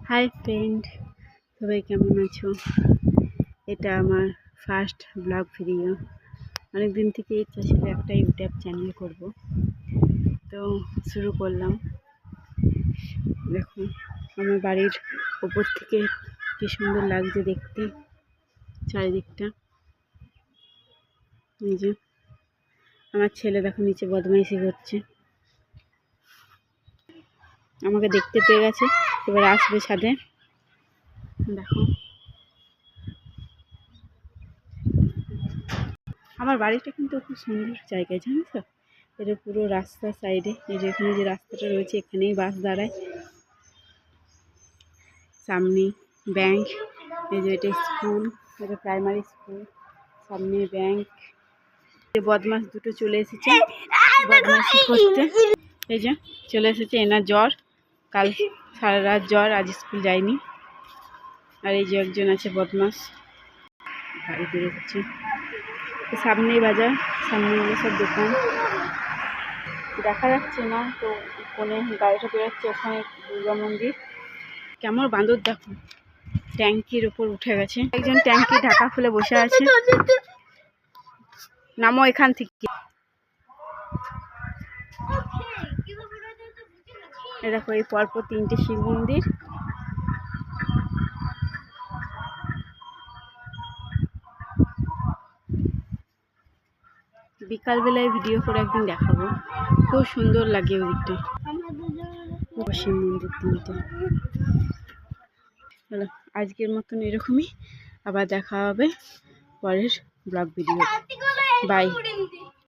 Hi friend, সবাই কেমন আছো? এটা আমার ফার্স্ট ব্লগ ভিডিও। অনেক দিন থেকে ইচ্ছা ছিল একটা ইউটিউব চ্যানেল করব, তো শুরু করলাম। দেখুন আমার বাড়ির ওপর থেকে কি সুন্দর লাগছে দেখতে চারিদিকটা। এই যে আমার ছেলে দেখো নিচে বদমাইশি করছে, আমাকে দেখতে পেয়ে গেছে, এবার আসবে ছাদে। দেখো আমার বাড়িটা কিন্তু খুব সুন্দর জায়গায়, জানো তো? এটা পুরো রাস্তার সাইডে, এই যে এখানে যে রাস্তাটা রয়েছে এখানেই বাস দাঁড়ায়। সামনে ব্যাংক, এই যে এটা স্কুল, এটা প্রাইমারি স্কুল, সামনে ব্যাংক। বদমাস দুটো চলে এসেছে বদমাশি করতে, এই যে চলে এসেছে। এনার জ্বর, কাল সারা রাত জ্বর, আজ স্কুল যায়নি। আর এই যে একজন আছে বদমাস, গাড়ি বেরোচ্ছে। সামনেই বাজার, সামনে সব দোকান দেখা যাচ্ছে না তো, কোণে গাড়িটা বেরোচ্ছে, ওখানে দুর্গা মন্দির। কেমন বাঁদর দেখো, ট্যাঙ্কির ওপর উঠে গেছে। একজন ট্যাঙ্কি ঢাকা খুলে বসে আছে। নামো এখান থেকে। দেখো এই পরপর তিনটে শিব মন্দির। বিকালবেলায় ভিডিও করে একদিন দেখাবো, খুব সুন্দর লাগে ওই দিকটা। শিব মন্দির তিনটে। চলো আজকের মতন এরকমই, আবার দেখা হবে পরের ব্লগ ভিডিও। বাই।